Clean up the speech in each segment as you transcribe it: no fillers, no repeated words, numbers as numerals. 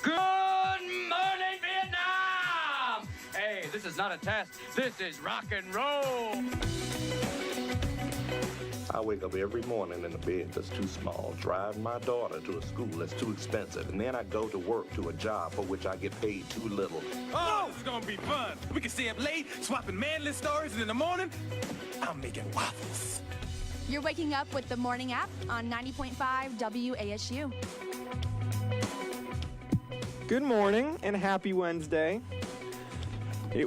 Good morning, Vietnam! Hey, this is not a test. This is rock and roll. I wake up every morning in a bed that's too small, drive my daughter to a school that's too expensive, and then I go to work to a job for which I get paid too little. Oh, this is gonna be fun. We can stay up late, swapping manly stories, and in the morning, I'm making waffles. You're waking up with the Morning App on 90.5 WASU. Good morning and happy Wednesday.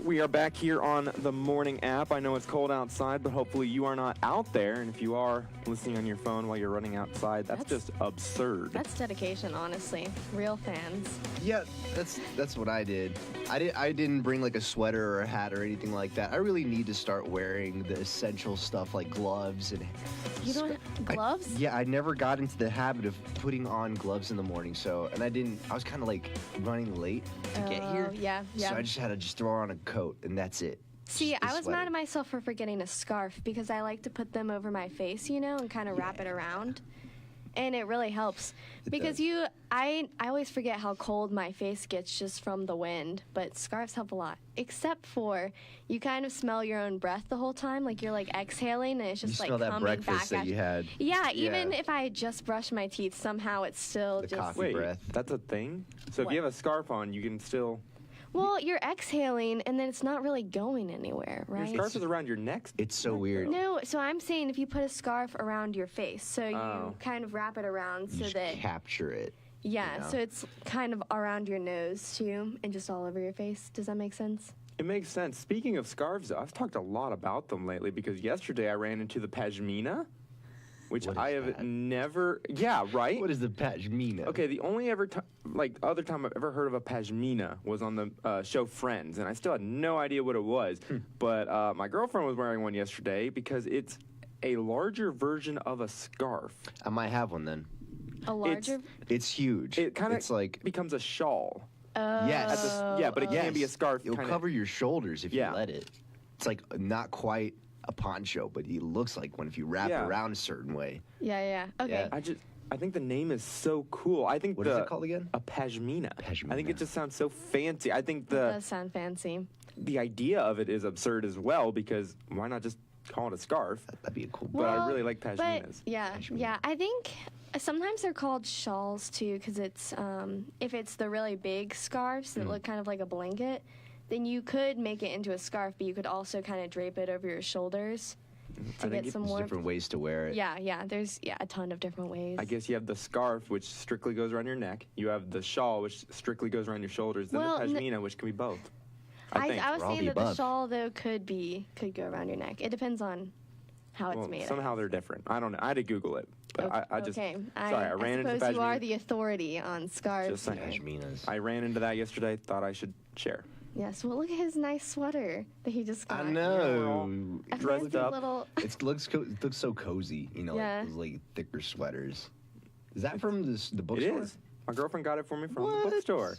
We are back here on the Morning App. I know it's cold outside, but hopefully you are not out there. And if you are listening on your phone while you're running outside, that's just absurd. That's dedication, honestly. Real fans. Yeah, that's what I did. I didn't bring like a sweater or a hat or anything like that. I really need to start wearing the essential stuff like gloves and. You don't have gloves? I never got into the habit of putting on gloves in the morning. I was kind of like running late to get here. Yeah. So I just had to throw on a coat and that's it. See, I was mad at myself for forgetting a scarf because I like to put them over my face, and kind of wrap it around. And it really helps because I always forget how cold my face gets just from the wind, but scarves help a lot. Except for you kind of smell your own breath the whole time, like you're like exhaling and it's just you like smell that coming breakfast back that you had. Yeah, even if I just brushed my teeth, somehow it's still The just coffee Wait, breath. that's a thing? So if you have a scarf on, you can still... Well, you're exhaling, and then it's not really going anywhere, right? Your scarf is around your neck? It's so weird. No, so I'm saying if you put a scarf around your face, so you kind of wrap it around You so just that... capture it. Yeah, so it's kind of around your nose, too, and just all over your face. Does that make sense? It makes sense. Speaking of scarves, though, I've talked a lot about them lately because yesterday I ran into the pashmina, which I have never... Yeah, right? What is the pashmina? Okay, the only other time I've ever heard of a pashmina was on the show Friends, and I still had no idea what it was. But my girlfriend was wearing one yesterday because it's a larger version of a scarf. I might have one then. A larger... It's huge. It kind It's like of becomes a shawl. yes. But it can be a scarf. It'll kinda. cover your shoulders if you let it. It's like not quite a poncho, but it looks like one if you wrap it around a certain way. Yeah. Okay. Yeah. I think the name is so cool. I think What is it called again? A pashmina. Pashmina. I think it just sounds so fancy. I think It does sound fancy. the idea of it is absurd as well because why not just call it a scarf? That'd be a cool. But I really like pashminas. Yeah. I think sometimes they're called shawls too, because it's if it's the really big scarves that look kind of like a blanket, then you could make it into a scarf, but you could also kind of drape it over your shoulders to get some There's more. different ways to wear it. Yeah. There's a ton of different ways. I guess you have the scarf, which strictly goes around your neck. You have the shawl, which strictly goes around your shoulders. Then Well, the pashmina, which can be both. I was all saying the that the above. shawl though could go around your neck. It depends on how it's made. Somehow they're different. I don't know. I had to Google it. But I just... Okay. Sorry, I ran into suppose you are pashmina. the authority on scarves. Just saying. here. Pashminas. I ran into that yesterday. Thought I should share. Yes. Well, look at his nice sweater that he just got. I know. A Dressed fancy up. Little... It looks so cozy. Yeah. Like those like thicker sweaters. Is that from the It bookstore? is. My girlfriend got it for me from What? the bookstore.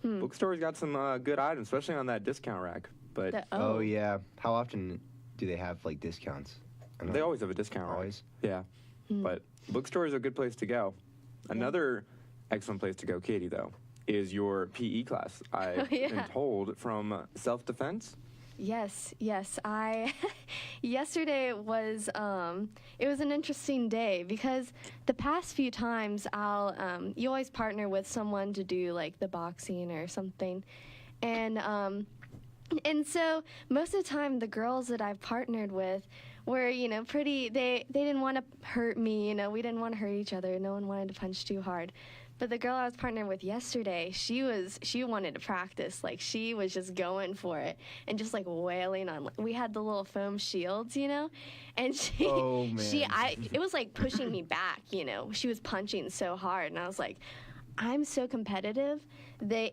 Bookstore's got some good items, especially on that discount rack. But Oh yeah. How often do they have like discounts? I don't they know. always have a discount rack. Always? Yeah. But bookstore is a good place to go. Another excellent place to go, Katie, though, is your PE class. I've been told from self-defense. Yes. I yesterday was it was an interesting day because the past few times you always partner with someone to do like the boxing or something, and so most of the time the girls that I've partnered with were pretty. They didn't want to hurt me. We didn't want to hurt each other. No one wanted to punch too hard. But the girl I was partnering with yesterday, she wanted to practice. Like, she was just going for it and just, like, wailing on. We had the little foam shields, and she, Oh, man. it was, like, pushing me back, She was punching so hard, and I was like, I'm so competitive that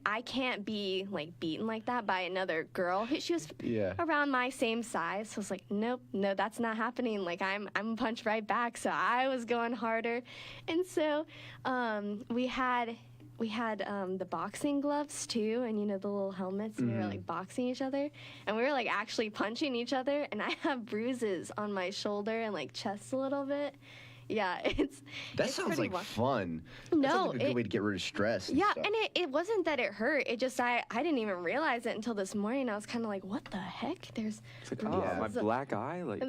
I can't be, like, beaten like that by another girl. She was around my same size, so I was like, nope, no, that's not happening. Like, I'm punched right back, so I was going harder. And so we had the boxing gloves, too, and, the little helmets, and we were, like, boxing each other. And we were, like, actually punching each other, and I have bruises on my shoulder and, like, chest a little bit. Yeah, That it's sounds pretty like wild. fun. That No, sounds like a good way to get rid of stress. Yeah, stuff. and it wasn't that it hurt. It just I didn't even realize it until this morning. I was kind of like, what the heck? There's It's like, oh, my black eye. Like,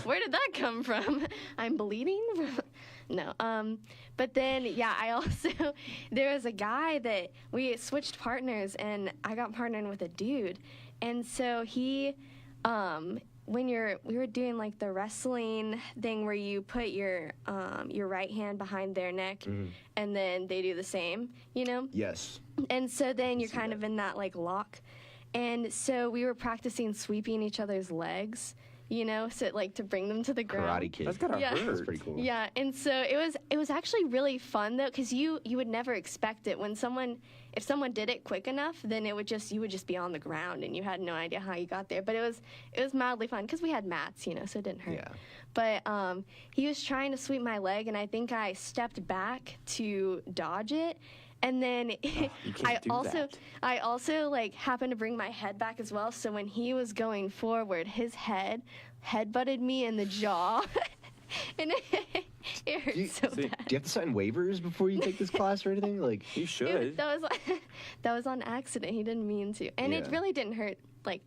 where did that come from? I'm bleeding. No. But then I also there was a guy that we switched partners, and I got partnered with a dude, and so he we were doing like the wrestling thing where you put your right hand behind their neck, and then they do the same, you know? Yes. And so then you're kind of in that like lock. And so we were practicing sweeping each other's legs, you know, so like to bring them to the ground. Karate Kid. that's gotta Yeah. hurt. That's pretty cool. Yeah, and so it was actually really fun though, because you would never expect it when if someone did it quick enough, then you would just be on the ground and you had no idea how you got there. But it was mildly fun because we had mats, you know, so it didn't hurt. Yeah. But he was trying to sweep my leg, and I think I stepped back to dodge it. And then I also like happened to bring my head back as well. So when he was going forward, his head butted me in the jaw, and it hurt so bad. Do you have to sign waivers before you take this class or anything? Like, You should. That was on accident. He didn't mean to, and it Yeah. really didn't hurt. Like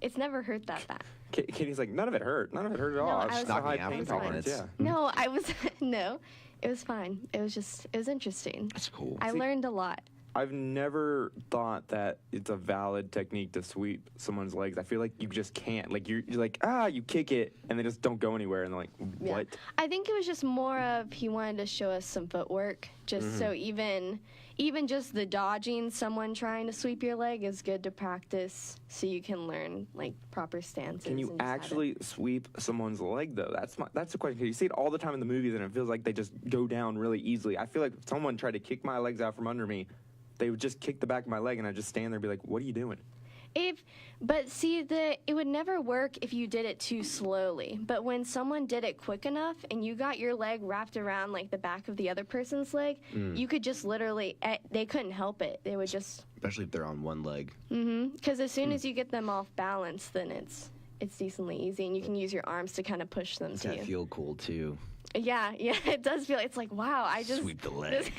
it's never hurt that bad. Katie's like, none of it hurt. None of it hurt at all. No, It's I just was a knocked high me out pain for tolerance. 10 Yeah. minutes. No, I was no. It was fine. It was interesting. that's cool. I learned a lot. I've never thought that it's a valid technique to sweep someone's legs. I feel like you just can't. Like you're like, you kick it and they just don't go anywhere, and they're like, what? Yeah. I think it was just more of he wanted to show us some footwork, just so even just the dodging someone trying to sweep your leg is good to practice, so you can learn like proper stances. Can you and just how to- actually sweep someone's leg though? That's the question. 'Cause you see it all the time in the movies, and it feels like they just go down really easily. I feel like if someone tried to kick my legs out from under me, they would just kick the back of my leg, and I'd just stand there and be like, what are you doing? But see, it would never work if you did it too slowly. But when someone did it quick enough and you got your leg wrapped around like the back of the other person's leg, you could just literally, they couldn't help it. They would just, Especially if they're on one leg. because as soon as you get them off balance, then it's decently easy, and you can use your arms to kind of push them Does to that you. feel cool too? Yeah, it does feel. It's like, wow, I just Sweep the leg.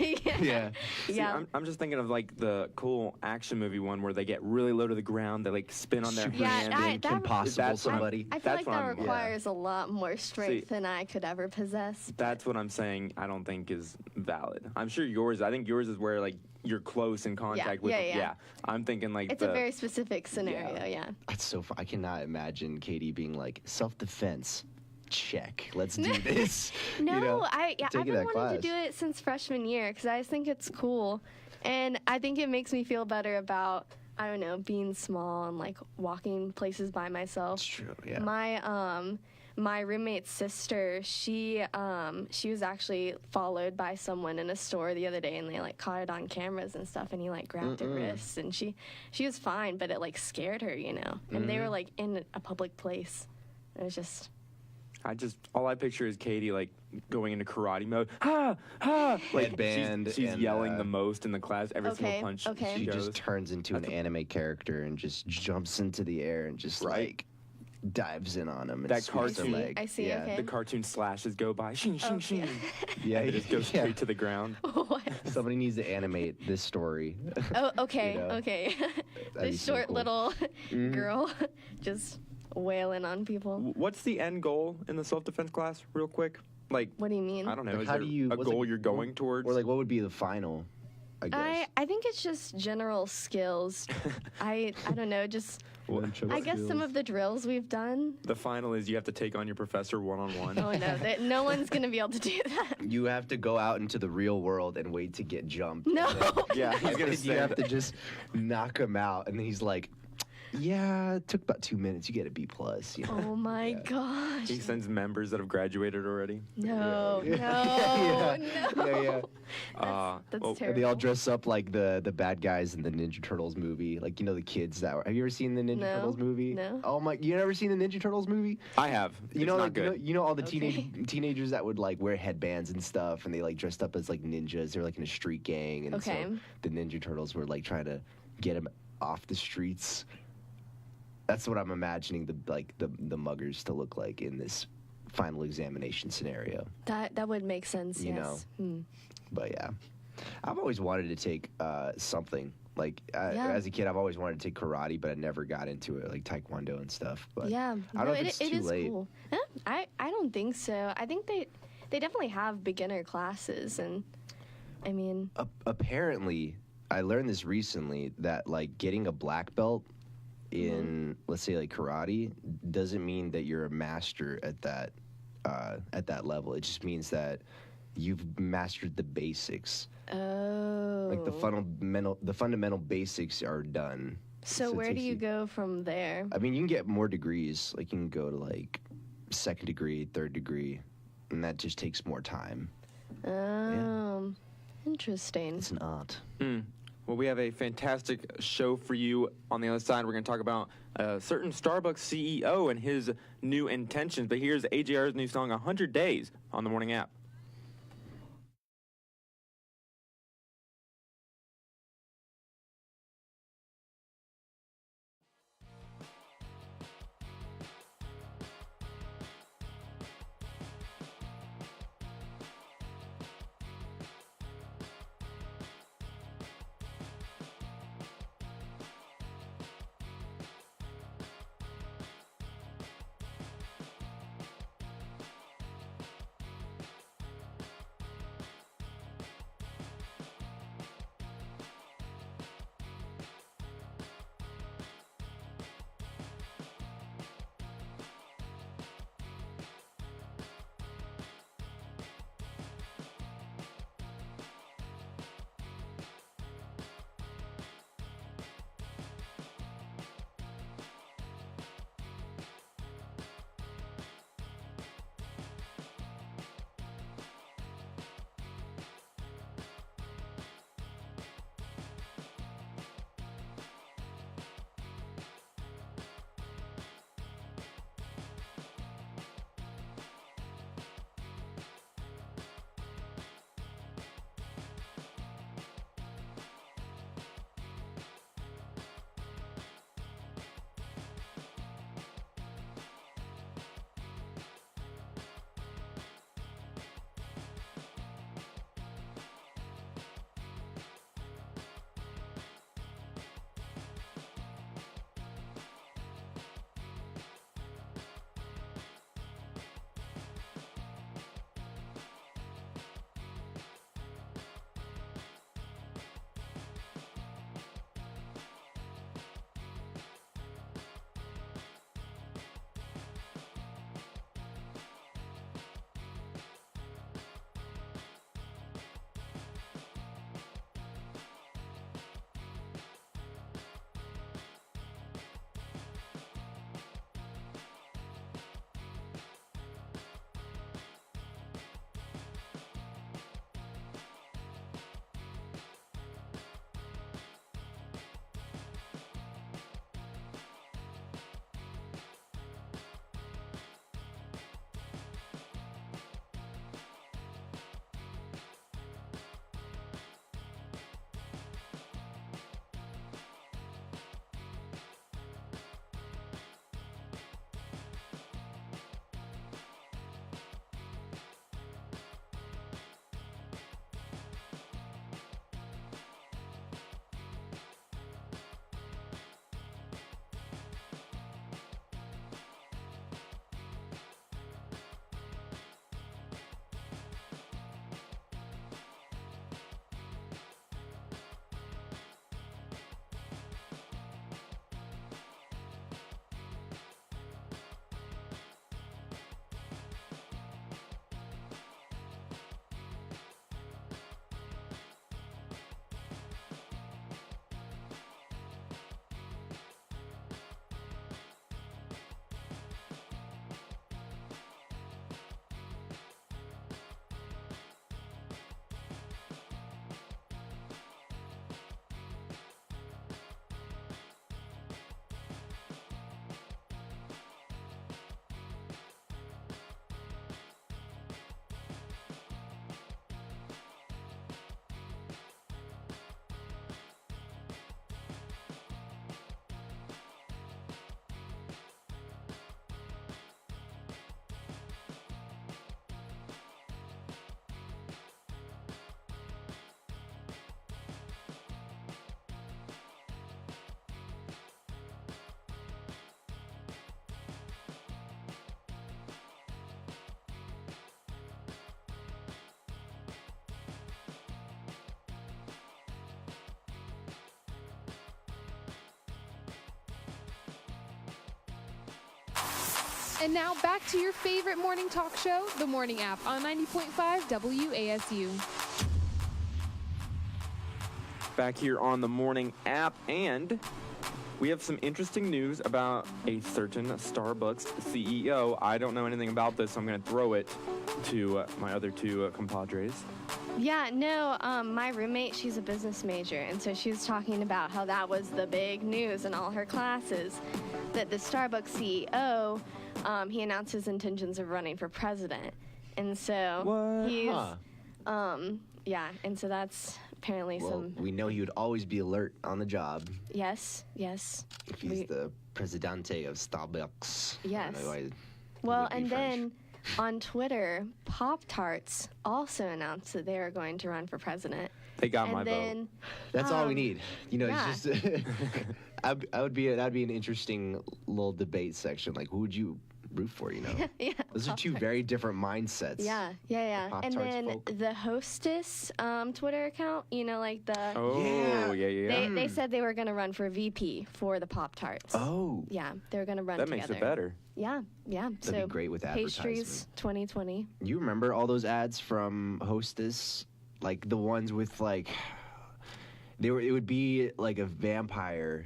yeah. See, I'm just thinking of like the cool action movie one where they get really low to the ground, they like spin on their Super hand. Yeah, and that- Kim Possible that's what I'm- somebody. I feel That's like what that I'm- requires a lot more strength See- than I could ever possess. That's what I'm saying. I don't think is valid. I'm sure yours. I think yours is where like you're close in contact with. yeah. I'm thinking like It's a very specific scenario, yeah. That's so fun. I cannot imagine Katie being like, self-defense. Check. Let's do this. No, You know, I've taking been that wanting to class. do it since freshman year because I just think it's cool, and I think it makes me feel better about, I don't know, being small and like walking places by myself. It's true. Yeah. My roommate's sister, she was actually followed by someone in a store the other day, and they like caught it on cameras and stuff, and he like grabbed her wrists, and she was fine, but it like scared her, you know, and they were like in a public place. It was just. all I picture is Katie like going into karate mode. Ha ha! Like Headband she's and, yelling the most in the class. Every Okay, single punch okay. she She goes. just turns into an anime character and just jumps into the air and just like dives in on him and That sweeps their cartoon- leg. I see, Yeah. okay. The cartoon slashes go by. Shing shing shing. Yeah, It just goes yeah. straight to the ground. What? Somebody needs to animate this story. Oh, okay, You know? okay. That'd be This so short cool. little girl just wailing on people. What's the end goal in the self-defense class, real quick? Like, What do you mean? I don't know. Like, Is how there do you- a what's goal it- you're going towards? Or like, what would be the final? I guess. I think it's just general skills. I don't know, just I guess some of the drills we've done. The final is you have to take on your professor one-on-one. Oh no, no one's gonna be able to do that. You have to go out into the real world and wait to get jumped. No. Yeah, he's And gonna then say you have that. to just knock him out, and then he's like, "Yeah, it took about 2 minutes. You get a B plus." You know? Oh my gosh. He sends members that have graduated already. No, Yeah. no, Yeah. no. Yeah, yeah. That's well, terrible. And they all dress up like the bad guys in the Ninja Turtles movie, like the kids that were. Have you ever seen the Ninja No. Turtles movie? No. Oh my! You never seen the Ninja Turtles movie? I have. You It's know, not like good. you know all the Okay. teenagers that would like wear headbands and stuff, and they like dressed up as like ninjas. They're like in a street gang, and Okay. so the Ninja Turtles were like trying to get them off the streets. That's what I'm imagining the muggers to look like in this final examination scenario. That would make sense. You yes. know. But yeah, I've always wanted to take something. Like as a kid, I've always wanted to take karate, but I never got into it, like taekwondo and stuff. But yeah, I don't know if it's too late. Cool. I don't think so. I think they definitely have beginner classes, and I mean, apparently, I learned this recently that like getting a black belt in let's say like karate doesn't mean that you're a master at that level. It just means that you've mastered the basics. Oh. Like the fundamental basics are done. So where do you go from there? I mean, you can get more degrees. Like you can go to like 2nd degree, 3rd degree, and that just takes more time. Interesting. It's an art. Well, we have a fantastic show for you. On the other side, we're going to talk about a certain Starbucks CEO and his new intentions. But here's AJR's new song, 100 Days, on the Morning App. And now back to your favorite morning talk show, The Morning App, on 90.5 WASU. Back here on the Morning App, and we have some interesting news about a certain Starbucks CEO. I don't know anything about this, so I'm going to throw it to my other two compadres. Yeah, no, my roommate, she's a business major, and so she was talking about how that was the big news in all her classes, that the Starbucks CEO, he announced his intentions of running for president. And so he's, yeah, and so that's apparently we know he would always be alert on the job. Yes. If he's the presidente of Starbucks. Yes. Well, and then on Twitter, Pop-Tarts also announced that they are going to run for president. They got my vote. That's all we need. yeah. It's just that'd be an interesting little debate section. Like, who would you root for? Yeah. Those are two very different mindsets. Yeah. And then the Hostess Twitter account, like the. Oh, yeah. They said they were going to run for VP for the Pop-Tarts. Oh. Yeah, they were going to run that together. makes it better. Yeah. That'd be great with Pastries 2020. You remember all those ads from Hostess? Like the ones with like, it would be like a vampire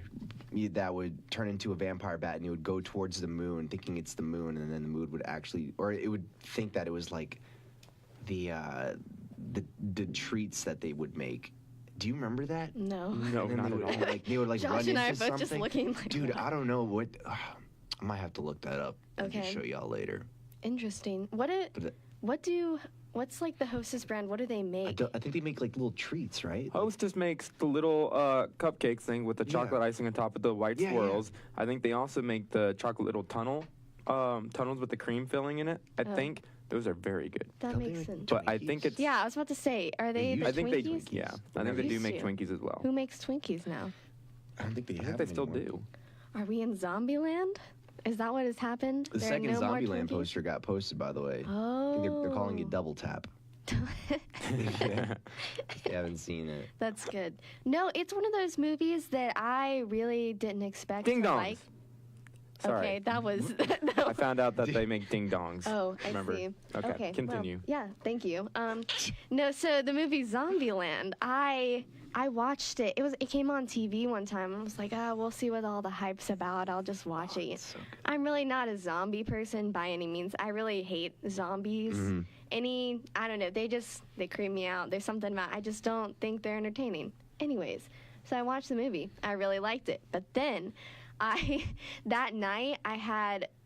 that would turn into a vampire bat, and it would go towards the moon thinking it's the moon, and then the moon would actually, or it would think that it was like the treats that they would make. Do you remember that? No. No, not at all. Like, they would like Josh run and I into are both something. just looking like Dude, what? I don't know what. I might have to look that up and just Okay. show y'all later. Interesting. What's like the Hostess brand? What do they make? I think they make like little treats, right? Hostess makes the little cupcakes thing with the chocolate icing on top of the white swirls. I think they also make the chocolate little tunnels with the cream filling in it. I think those are very good. That makes sense. But I think it's... Yeah, I was about to say, are they the I think Twinkies? I think they do make Used to. Twinkies as well. Who makes Twinkies now? I don't think they I have think they them still anymore. do. Are we in Zombieland? Is that what has happened? The There are second no more Zombieland Twinkies? poster got posted, by the way. Oh. I think they're calling it Double Tap. You haven't seen it. That's good. No, it's one of those movies that I really didn't expect Ding to dongs. like. Sorry. Okay, that was. I found out that they make ding dongs. Oh, I Remember? see. Okay, continue. Well, yeah, thank you. No, so the movie Zombieland, I watched it. It came on TV one time, and I was like, we'll see what all the hype's about. I'll just watch it. So I'm really not a zombie person by any means. I really hate zombies. I don't know, they creep me out. There's something about, I just don't think they're entertaining. Anyways, so I watched the movie. I really liked it. But then that night,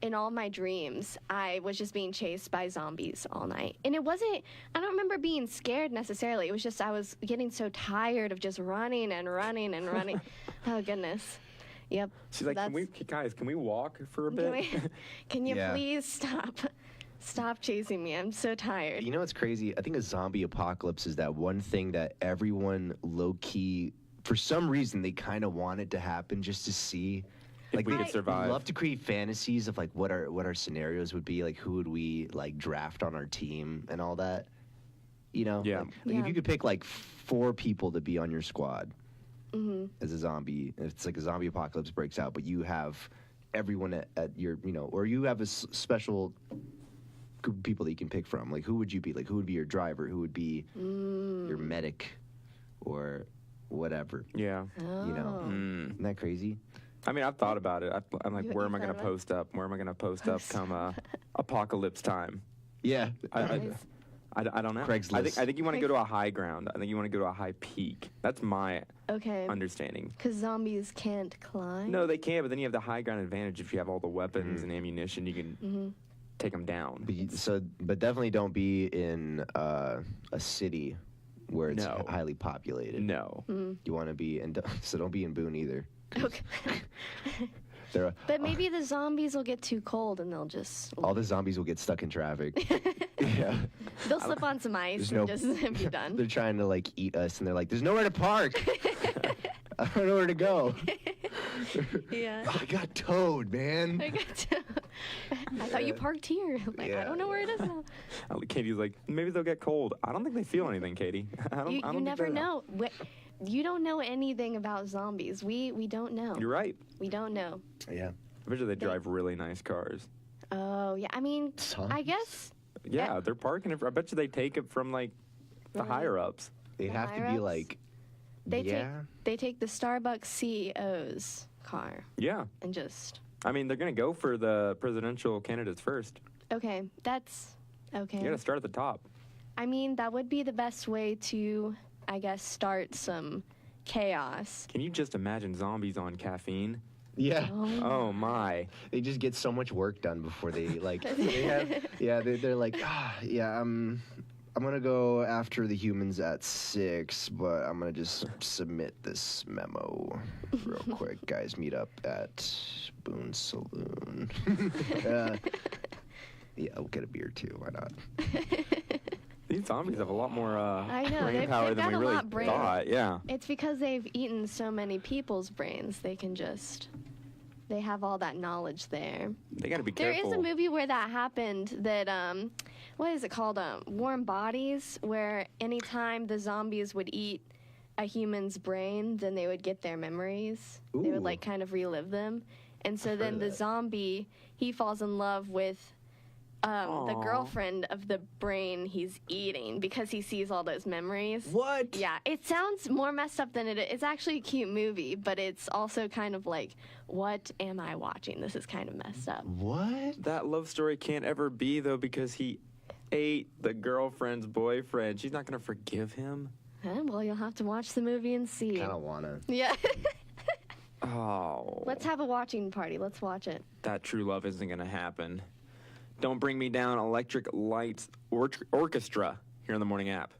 in all my dreams, I was just being chased by zombies all night. And I don't remember being scared necessarily. It was just, I was getting so tired of just running and running and running. Oh, goodness. Yep. She's like, can we walk for a bit? Can you please stop? Stop chasing me. I'm so tired. You know what's crazy? I think a zombie apocalypse is that one thing that everyone low-key, for some reason, they kind of want it to happen just to see. Like we could survive. Love to create fantasies of like what our scenarios would be, like who would we like draft on our team and all that. Yeah. Like if you could pick like 4 people to be on your squad as a zombie, it's like a zombie apocalypse breaks out, but you have everyone at your, or you have a special group of people that you can pick from. Like who would you be? Like who would be your driver? Who would be your medic or whatever? Yeah. Isn't that crazy? I mean, I've thought about it. I'm like, where am I going to thought about post up? Where am I going to post up come apocalypse time? Yeah. I don't know. Craigslist. I think you want to go to a high ground. I think you want to go to a high peak. That's my understanding. Because zombies can't climb? No, they can, but then you have the high ground advantage. If you have all the weapons and ammunition, you can take them down. But definitely don't be in a city where it's highly populated. No. You want to be, so don't be in Boone either. Okay. But maybe the zombies will get too cold and they'll just... All the zombies will get stuck in traffic. Yeah. They'll slip on some ice and just be done. They're trying to like eat us and they're like, there's nowhere to park. I don't know where to go. Yeah. I got towed, man. I thought you parked here. Like, I don't know where it is now. Katie's like, maybe they'll get cold. I don't think they feel anything, Katie. You never know. You don't know anything about zombies. We don't know. You're right. We don't know. Yeah. I bet you they drive really nice cars. Oh, yeah. I mean, I Zombies? guess Yeah, they're parking it. I bet you they take it from like the Really? higher ups. They'd The have to be higher-ups? like, they yeah. take the Starbucks CEO's car Yeah. and just I mean, they're going to go for the presidential candidates first. okay. That's okay. You got to start at the top. I mean, that would be the best way to, I guess, start some chaos. Can you just imagine zombies on caffeine? Yeah. Oh my. They just get so much work done before they like. They have, yeah, they're like, yeah, I'm gonna go after the humans at 6, but I'm gonna just submit this memo real quick. Guys, meet up at Boone Saloon. Yeah, we'll get a beer too. Why not? These zombies have a lot more I know, brain they've power than got we a really lot brain. thought. Yeah. It's because they've eaten so many people's brains. They have all that knowledge there. They got to be There careful. is a movie where that happened that, what is it called? Warm Bodies, where anytime the zombies would eat a human's brain, then they would get their memories. They would, Ooh. like, kind of relive them. And so I've then heard of the that. zombie, he falls in love with the Aw. girlfriend of the brain he's eating because he sees all those memories. What? Yeah, it sounds more messed up than it is. It's actually a cute movie, but it's also kind of like, what am I watching? This is kind of messed up. What? That love story can't ever be, though, because he ate the girlfriend's boyfriend. She's not going to forgive him. Well, you'll have to watch the movie and see. Kind of wanna. Yeah. Oh. Let's have a watching party. Let's watch it. That true love isn't going to happen. Don't Bring Me Down, Electric Lights Orchestra here on the Morning App.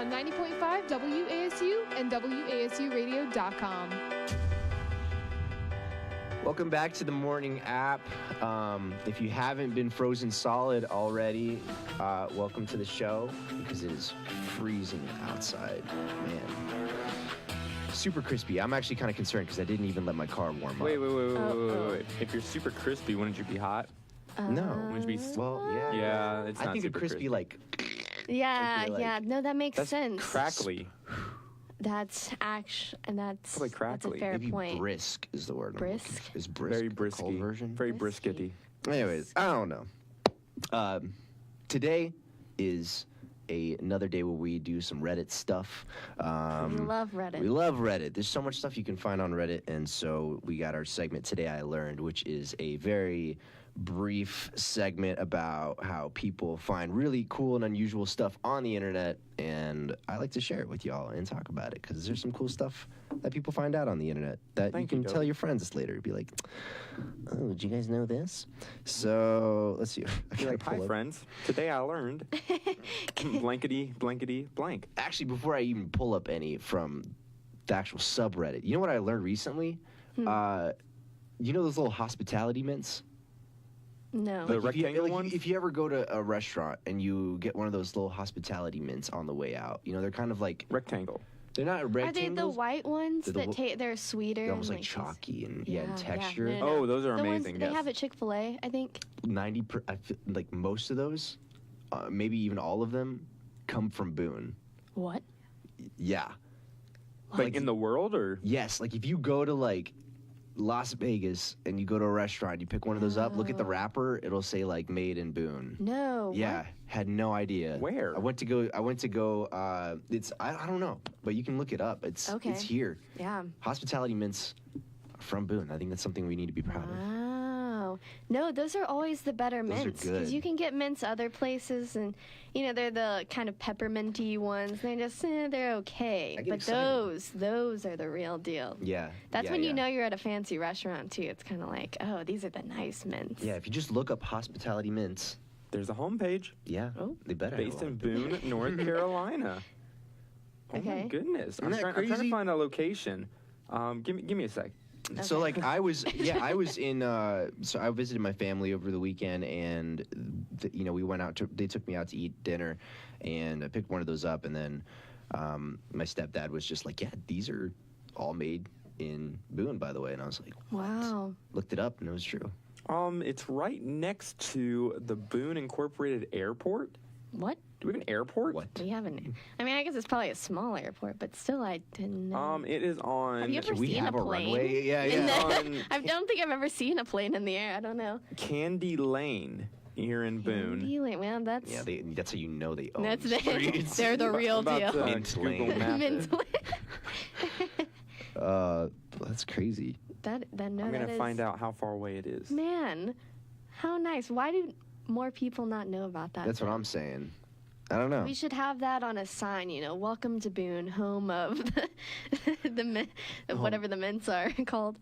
on 90.5 WASU and WASUradio.com. Welcome back to the morning app. If you haven't been frozen solid already, welcome to the show because it is freezing outside. Man, super crispy. I'm actually kind of concerned because I didn't even let my car warm up. Wait. If you're super crispy, wouldn't you be hot? No. Wouldn't you be? Well, yeah. Yeah, it's I not think super a crispy like. Yeah, like- yeah. No, that makes That's sense. crackly. That's that's Probably a crackly. fair Maybe point. brisk is the word. I'm looking Brisk? for. Is brisk Very the cold brisky. version? Very Brisky. briskety. Anyways, I don't know. Today is another day where we do some Reddit stuff. We love Reddit. We love Reddit. There's so much stuff you can find on Reddit, and so we got our segment Today I Learned, which is a very brief segment about how people find really cool and unusual stuff on the internet, and I like to share it with y'all and talk about it because there's some cool stuff that people find out on the internet that Thank you you, can Dovy. tell your friends later. Be like, oh, did you guys know this? So let's see. I You're gotta like, hi, pull up- friends. Today I learned blankety, blankety, blank. Actually, before I even pull up any from the actual subreddit, you know what I learned recently? You know those little hospitality mints? No. The Like, rectangle if ones? if you ever go to a restaurant and you get one of those little hospitality mints on the way out, you know, they're kind of like, Rectangle. they're not Are they the rectangles. white ones They're the that they're sweeter? They're almost and like these- chalky and, Yeah, in yeah. texture. No, no, Oh, those are The ones amazing. they Yes. have at Chick-fil-A, I think. 90, I feel, like most of those, maybe even all of them, come from Boone. What? Yeah. Like in the world, or? Yes, like if you go to like Las Vegas and you go to a restaurant, you pick one of those up, look at the wrapper, it'll say like made in Boone. No. Yeah, what? had no idea. Where? I went to go, it's, I don't know, but you can look it up. It's Okay. It's here. Yeah. Hospitality mints from Boone. I think that's something we need to be proud of. Wow. No, those are always the better Those are mints good. you can get mints other places, and you know they're the kind of pepperminty ones. They're just they're okay, I get but excited. those are the real deal. Yeah. That's yeah, when you yeah. know you're at a fancy restaurant too. It's kind of like, oh, these are the nice mints. Yeah, if you just look up hospitality mints, There's a homepage yeah, Oh. they better have based in one. Boone, North Carolina. Oh my Okay. goodness. Isn't that I'm trying to crazy? find a location. Give me a sec. So Okay. like I was in so I visited my family over the weekend, and you know, we went out to, they took me out to eat dinner, and I picked one of those up, and then my stepdad was just like, yeah, these are all made in Boone, by the way, and I was like, what? Wow. Looked it up and it was true. It's right next to the Boone Incorporated Airport. What? Do we have an airport? What? We haven't. I mean, I guess it's probably a small airport, but still, I didn't know. It is on Have you ever we seen have a a plane? runway? Yeah, in yeah. the- I don't think I've ever seen a plane in the air. I don't know. Candy Lane here in Boone. Really? Well, that's Yeah, that's how you know they own that's the streets. they're the real I'm about deal. to, Mint Google Lane. map it. That's crazy. that no, I'm that gonna is- find out how far away it is. Man, how nice. Why do more people not know about that? That's what I'm saying. I don't know. We should have that on a sign, you know, welcome to Boone, home of whatever the mints are called.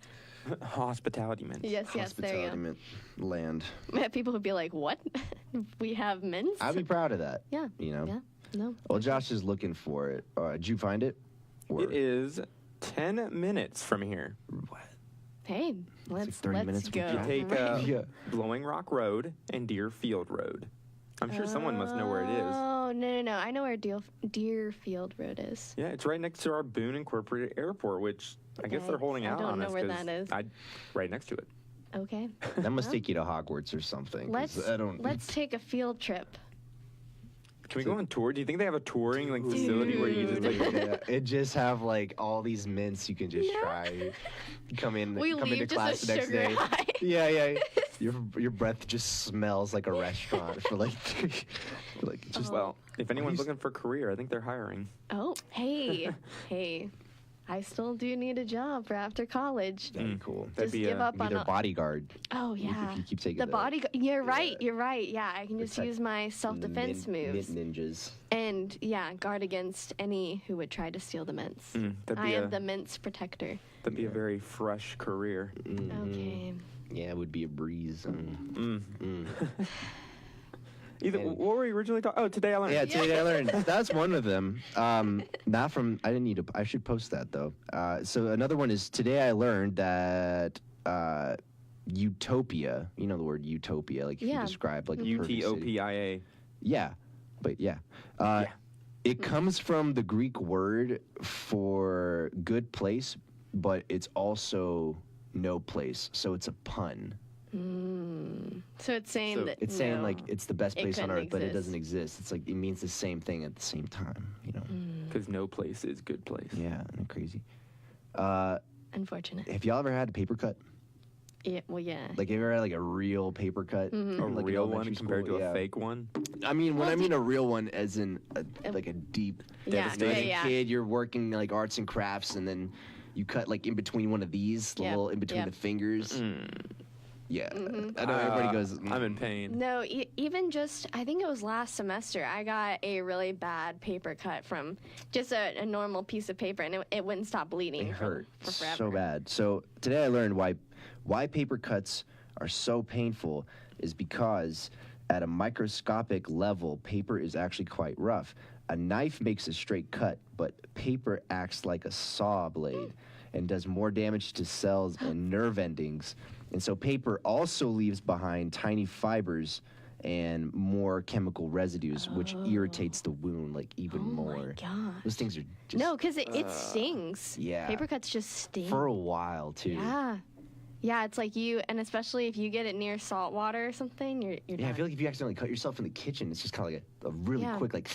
Hospitality mints. Yes, there Hospitality you mint land. go. People would be like, what? We have mints? I'd be proud of that. Yeah. You know? Yeah. No. Well, Josh is looking for it. Did you find it? Or- It is 10 minutes from here. Hey, let's 30 minutes go. from You take Yeah. Blowing Rock Road and Deerfield Road. I'm sure someone must know where it is. Oh, no. I know where Deerfield Road is. Yeah, it's right next to our Boone Incorporated Airport, which I guess they're holding I out don't on know us where 'cause that is. right next to it. Okay. That must take you to Hogwarts or something. 'cause Let's take a field trip. Can we go on tour? Do you think they have a touring facility where you just like Yeah, it just have like all these mints you can just try. Come We into leave class just the a next sugar day. high. Yeah. Your breath just smells like a restaurant for like just well, if anyone's looking for a career, I think they're hiring. Oh, hey. I still do need a job for after college. That'd be cool. That'd Just be give a- up Be on their a- bodyguard. Oh, yeah. If you keep taking the the body. You're right. Yeah, I can just Protect use my self-defense moves. Mint ninjas. And, yeah, guard against any who would try to steal the mints. that'd I be am a- the mints protector. That'd be a very fresh career. Okay. Yeah, it would be a breeze. Either And- what were we originally talking? Oh, today I learned. Yeah, today I learned. That's one of them. Not from. I didn't need to. I should post that though. So another one is today I learned that utopia. You know the word utopia, like if you Yeah. describe like a perfect city. UTOPIA. Yeah, but yeah. It comes from the Greek word for good place, but it's also no place. So it's a pun. So it's saying So that It's saying no, like it's the best it place on couldn't earth, but it exist. doesn't exist. It's like it means the same thing at the same time. You know? Because no place is good place. Yeah, isn't it crazy? unfortunate. Have y'all ever had a paper cut? Yeah, well, yeah. Like, have you ever had like a real paper cut? A Like in real one elementary compared school? to a Yeah. fake one. I mean, when Well, I mean a real one, as in like a deep, Yeah, devastating yeah. kid, you're working like arts and crafts, and then you cut like in between one of these, the Yep, little in between yep. the fingers. Yeah, Mm-hmm. I know everybody goes. I'm in pain. No, even just, I think it was last semester, I got a really bad paper cut from just a normal piece of paper, and it wouldn't stop bleeding It for hurt forever. so bad. So today I learned why paper cuts are so painful is because at a microscopic level, paper is actually quite rough. A knife makes a straight cut, but paper acts like a saw blade and does more damage to cells and nerve endings. And so paper also leaves behind tiny fibers and more chemical residues, which irritates the wound like even more. Oh my gosh. Those things are just No, because it stings. yeah. Paper cuts just sting. for a while too. Yeah. Yeah, it's like and especially if you get it near salt water or something, you're Yeah, I done. feel like if you accidentally cut yourself in the kitchen, it's just kind of like a really Yeah. quick, like,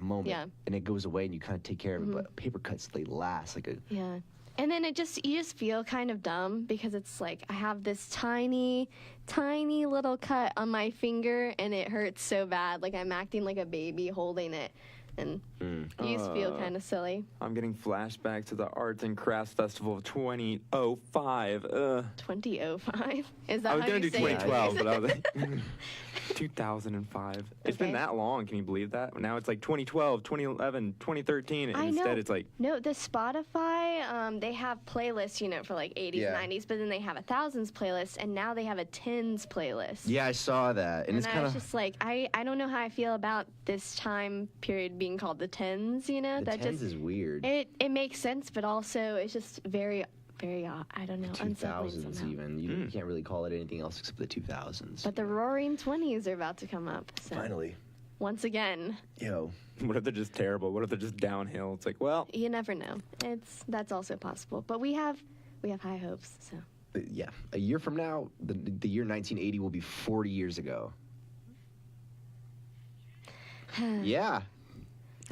moment. Yeah. And it goes away and you kind of take care of it. But paper cuts, they last like a. Yeah. And then you just feel kind of dumb because it's like I have this tiny, tiny little cut on my finger and it hurts so bad. Like I'm acting like a baby holding it. And you just feel kind of silly. I'm getting flashbacks to the Arts and Crafts Festival of 2005. 2005? Is that I was how gonna you do say it? 2012, but I was like 2005. It's been Okay. that long. Can you believe that? Now it's like 2012, 2011, 2013, and I know. instead it's like No, the Spotify, they have playlists, for like 80s, Yeah. 90s, but then they have a thousands playlist, and now they have a tens playlist. Yeah, I saw that. And it's And I kind was of. just like, I don't know how I feel about this time period being called the tens, The that tens just, is weird. it makes sense, but also it's just very, very, I don't know, unsettling 2000s somehow. even. You can't really call it anything else except the 2000s. But the roaring 20s are about to come up, so Finally. once again, Yo. what if they're just terrible? What if they're just downhill? It's like, well, you never know. That's also possible, but we have high hopes, so. Yeah. A year from now, the year 1980 will be 40 years ago. Yeah.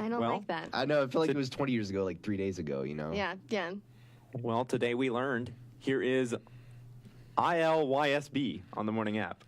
I don't Well, like that. I know. I feel like it was 20 years ago, like 3 days ago, Yeah. well, today we learned here is ILYSB on the morning app.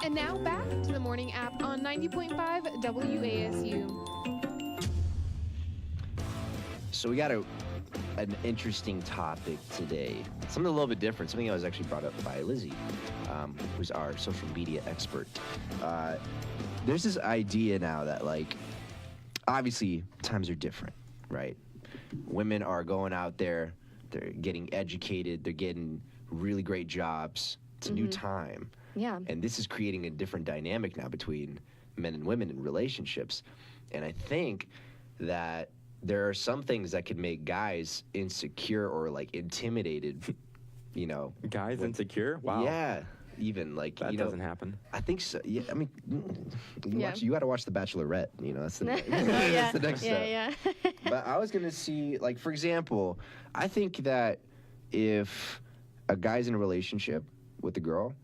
And now back to the morning app on 90.5 WASU. So we got an interesting topic today. Something a little bit different. Something that was actually brought up by Lizzie, who's our social media expert. There's this idea now that, like, obviously times are different, right? Women are going out there, they're getting educated, they're getting really great jobs. It's a new time. Yeah. And this is creating a different dynamic now between men and women in relationships. And I think that there are some things that could make guys insecure or, like, intimidated, you know. Guys insecure? Wow. Yeah. Even, like, that you know. doesn't happen. I think so. Yeah, I mean, Yeah. you got to watch The Bachelorette. You know, that's the, Yeah. that's the next step. Yeah. But I was going to see, like, for example, I think that if a guy's in a relationship with a girl,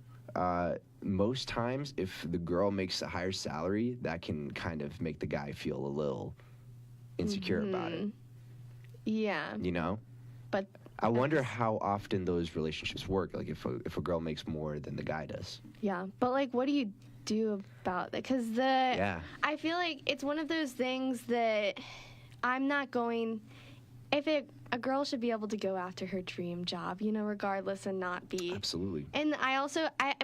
most times if the girl makes a higher salary, that can kind of make the guy feel a little insecure about it. Yeah. You know? But I wonder how often those relationships work, like if a girl makes more than the guy does. yeah. But, like, what do you do about that? Because I feel like it's one of those things that I'm not going. A girl should be able to go after her dream job, you know, regardless, and not be. Absolutely. And I also, I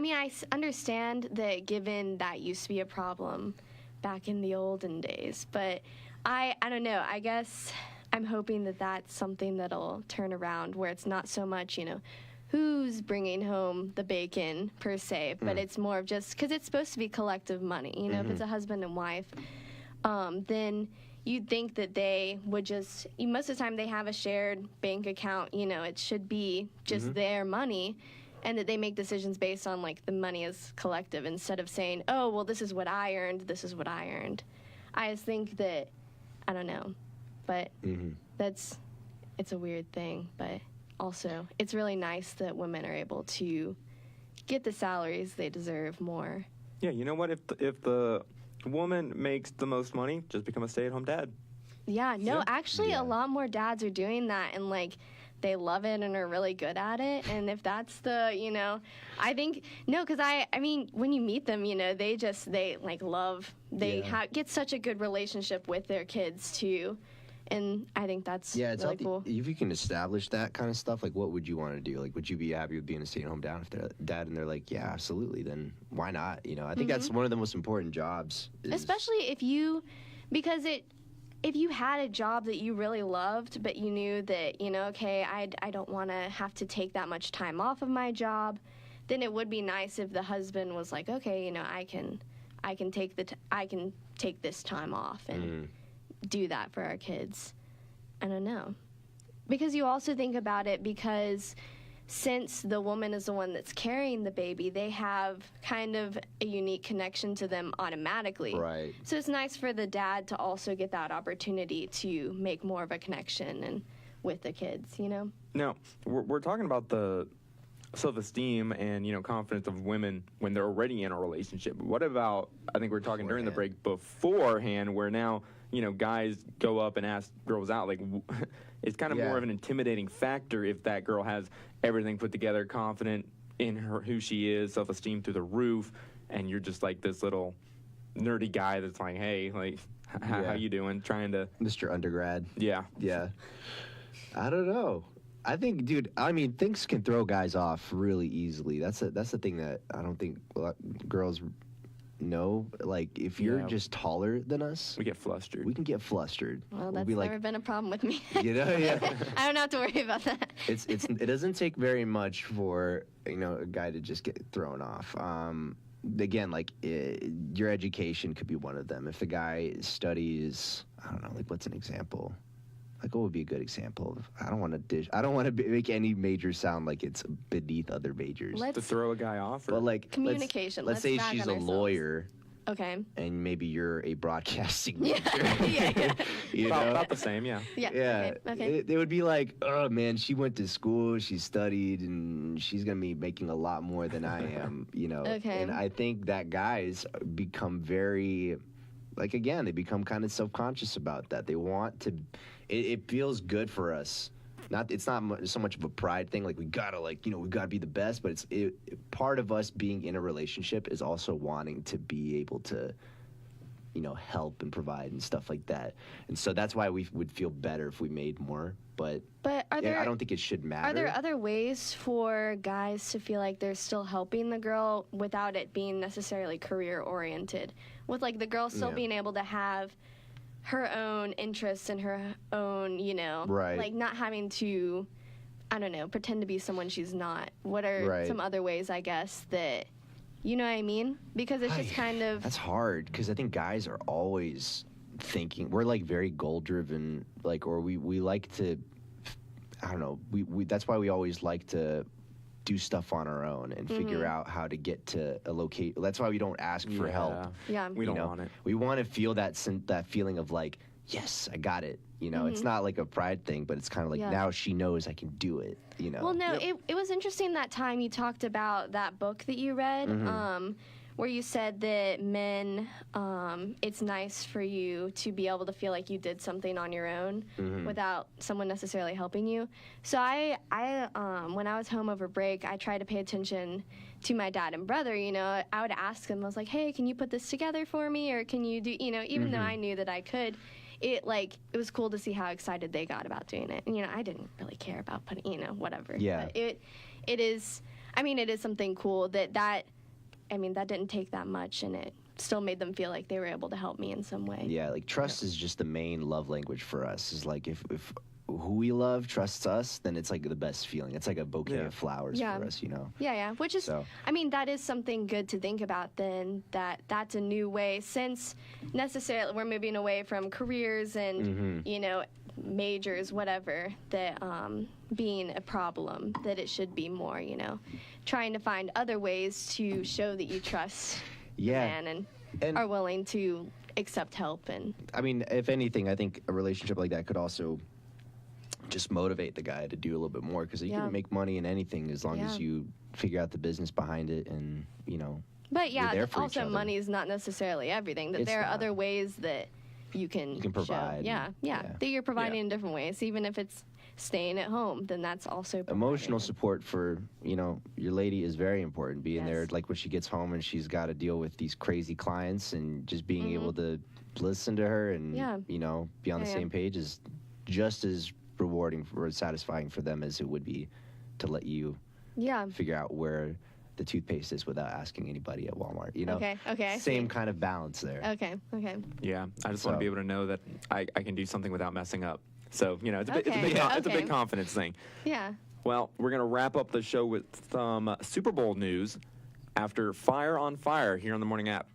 understand that given that used to be a problem back in the olden days, but I don't know. I guess I'm hoping that that's something that'll turn around where it's not so much, you know, who's bringing home the bacon per se, but it's more of just because it's supposed to be collective money. You know, if it's a husband and wife, then you'd think that they would just, most of the time they have a shared bank account, you know, it should be just their money, and that they make decisions based on, like, the money is collective instead of saying, oh, well, this is what I earned, this is what I earned. I just think that, I don't know, but it's a weird thing, but also it's really nice that women are able to get the salaries they deserve more. Yeah, you know what? If the woman makes the most money, just become a stay-at-home dad. Yeah, no, Yeah. actually a lot more dads are doing that, and, like, they love it and are really good at it. And if that's the, you know, I think, no, because I mean, when you meet them, you know, they love, get such a good relationship with their kids too. And I think that's really cool. If you can establish that kind of stuff, like, what would you want to do? Like, would you be happy with being a stay-at-home dad? And they're like, yeah, absolutely. Then why not? You know, I think that's one of the most important jobs. Especially if you had a job that you really loved, but you knew that, you know, okay, I don't want to have to take that much time off of my job, then it would be nice if the husband was like, okay, you know, I can take this time off and do that for our kids. I don't know. Because you also think about it, because since the woman is the one that's carrying the baby, they have kind of a unique connection to them automatically. Right. So it's nice for the dad to also get that opportunity to make more of a connection and with the kids, you know? Now, we're talking about the self-esteem and, you know, confidence of women when they're already in a relationship. What about, I think we were talking during the break beforehand, where now, you know, guys go up and ask girls out. Like, it's kind of more of an intimidating factor if that girl has everything put together, confident in her, who she is, self-esteem through the roof, and you're just like this little nerdy guy that's like, hey, like, how you doing? Trying to... Mr. Undergrad. Yeah. Yeah. I don't know. I think, dude, I mean, things can throw guys off really easily. That's the thing that I don't think girls know. Like, if you're just taller than us, we get flustered. We can get flustered. Well, that's be never like, been a problem with me. You know, yeah. I don't have to worry about that. It doesn't take very much for, you know, a guy to just get thrown off. Again, like, your education could be one of them. If the guy studies, I don't know, like, what's an example? Like, what would be a good example of? I don't want to make any major sound like it's beneath other majors. To throw a guy off? Or? But, like, communication. Let's say she's a lawyer. Okay. And maybe you're a broadcasting major. Yeah. You know? About the same, yeah. Yeah. Okay. They would be like, oh, man, she went to school, she studied, and she's going to be making a lot more than I am, you know. Okay. And I think that guys become very, like, again, they become kind of self-conscious about that. They want to, it feels good for us it's not so much of a pride thing. Like we gotta we gotta be the best. But part of us being in a relationship is also wanting to be able to, help and provide and stuff like that. And so that's why we would feel better if we made more. But are there? I don't think it should matter. Are there other ways for guys to feel like they're still helping the girl without it being necessarily career oriented? With like the girl still being able to have her own interests and her own, right. like not having to, I don't know, pretend to be someone she's not. What are some other ways, I guess, that, you know what I mean? Because it's just kind of... That's hard, because I think guys are always thinking, we're like very goal driven, or we like to, I don't know, we that's why we always like to do stuff on our own and figure out how to get to a location. That's why we don't ask for help. Yeah. We don't want it. We want to feel that feeling of like, yes, I got it. It's not like a pride thing, but it's kind of like now she knows I can do it. Well, no, it was interesting that time you talked about that book that you read, where you said that men, it's nice for you to be able to feel like you did something on your own without someone necessarily helping you. So I when I was home over break, I tried to pay attention to my dad and brother. I would ask them, I was like, hey, can you put this together for me? Or can you do, even though I knew that I could, it was cool to see how excited they got about doing it. And, I didn't really care about putting, whatever. Yeah. But it is something cool that didn't take that much, and it still made them feel like they were able to help me in some way. Yeah, trust is just the main love language for us. Is like if who we love trusts us, then it's like the best feeling. It's like a bouquet of flowers for us, Yeah, which is, that is something good to think about then, that's a new way, since necessarily we're moving away from careers and, majors, whatever, that being a problem, that it should be more, trying to find other ways to show that you trust the man and are willing to accept help. And if anything, I think a relationship like that could also just motivate the guy to do a little bit more, because you can make money in anything as long as you figure out the business behind it and, But you're there for each also other. money is not necessarily everything, that there are other ways that you can provide. Show. Yeah, that you're providing in different ways. Even if it's staying at home, then that's also providing. Emotional support for, your lady is very important. Being there, like when she gets home and she's got to deal with these crazy clients, and just being able to listen to her and, be on the same page is just as rewarding or satisfying for them as it would be to let you figure out where the toothpaste is without asking anybody at Walmart. Okay. Same kind of balance there. Okay. Yeah, I just want to be able to know that I can do something without messing up. So it's a big confidence thing. Yeah. Well, we're gonna wrap up the show with some Super Bowl news after Fire on Fire here on the Morning App.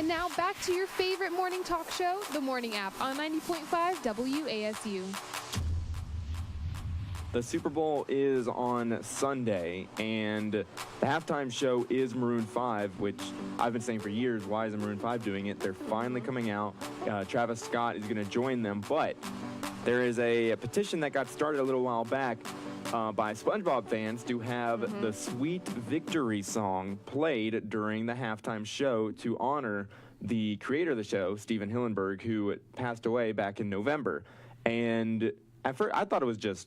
And now back to your favorite morning talk show, The Morning App on 90.5 WASU. The Super Bowl is on Sunday, and the halftime show is Maroon 5, which I've been saying for years, why isn't Maroon 5 doing it? They're finally coming out. Travis Scott is going to join them, but there is a petition that got started a little while back by SpongeBob fans to have the Sweet Victory song played during the halftime show to honor the creator of the show, Steven Hillenburg, who passed away back in November. And at first, I thought it was just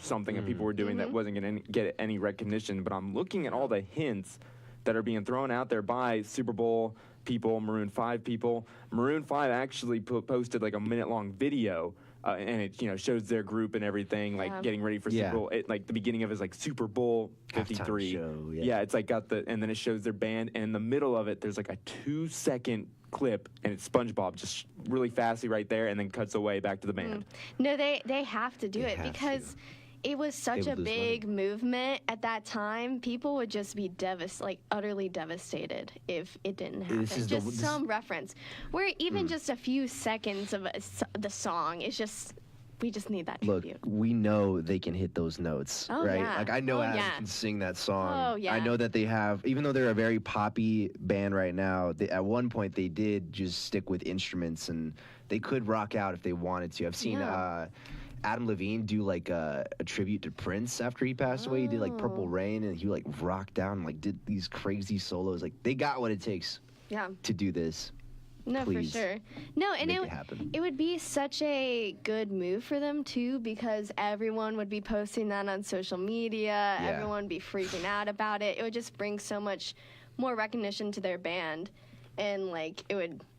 something that people were doing that wasn't going to get any recognition. But I'm looking at all the hints that are being thrown out there by Super Bowl people, Maroon 5 people. Maroon 5 actually posted like a minute-long video, and it shows their group and everything, like getting ready for Super Bowl. Like the beginning of it is like Super Bowl 53. Show, it's like and then it shows their band, and in the middle of it, there's like a 2-second clip, and it's SpongeBob just really fastly right there, and then cuts away back to the band. No, they have to do it because it was such a big movement at that time. People would just be utterly devastated if it didn't happen. Just some reference. Where even just a few seconds of the song is just. We just need that tribute. Look, we know they can hit those notes, right? Yeah. Like, I know Adam can sing that song. Oh, yeah. I know that they have, even though they're a very poppy band right now, at one point they did just stick with instruments, and they could rock out if they wanted to. I've seen Adam Levine do like a tribute to Prince after he passed away. He did like Purple Rain, and he like rocked out and like did these crazy solos. Like, they got what it takes to do this. No, Please. for sure. No, and happen. it would be such a good move for them, too, because everyone would be posting that on social media. Yeah. Everyone would be freaking out about it. It would just bring so much more recognition to their band. And, like,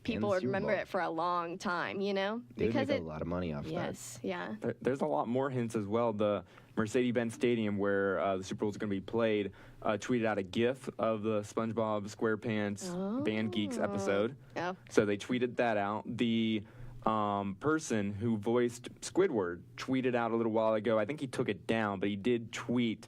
people would remember it for a long time, They because would make a lot of money off that. Yes, yeah. There's a lot more hints as well. The Mercedes-Benz Stadium, where the Super Bowl is going to be played, tweeted out a GIF of the SpongeBob SquarePants Band Geeks episode. Oh. So they tweeted that out. The person who voiced Squidward tweeted out a little while ago. I think he took it down, but he did tweet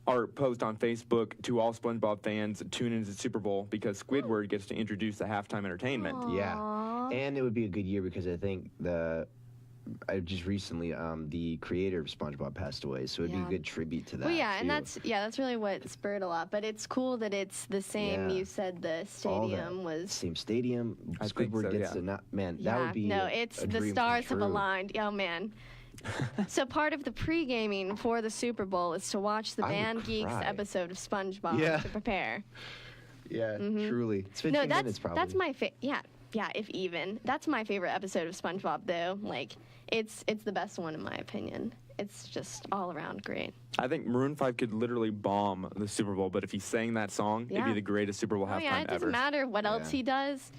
or post on Facebook to all SpongeBob fans, tune into the Super Bowl because Squidward gets to introduce the halftime entertainment. Yeah, and it would be a good year because I think just recently the creator of SpongeBob passed away, so it'd be a good tribute to that. Well, yeah, too. and that's really what spurred a lot. But it's cool that it's the same. Yeah. You said the stadium was same stadium. I think Squidward so, gets yeah. that would be it's a the dream stars come have true. aligned. Oh man. So part of the pre-gaming for the Super Bowl is to watch the I would Band Geeks cry. episode of SpongeBob to prepare. Yeah, truly. It's 15 minutes probably. that's my if even. That's my favorite episode of SpongeBob though. Like it's the best one in my opinion. It's just all around great. I think Maroon 5 could literally bomb the Super Bowl, but if he sang that song, it'd be the greatest Super Bowl halftime it doesn't ever. matter what else he does,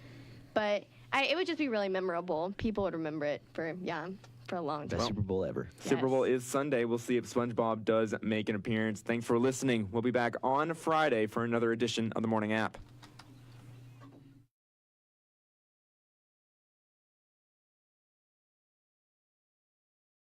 but it would just be really memorable. People would remember it for a long time. Best Super Bowl ever. Super Bowl is Sunday. We'll see if SpongeBob does make an appearance. Thanks for listening. We'll be back on Friday for another edition of the Morning App.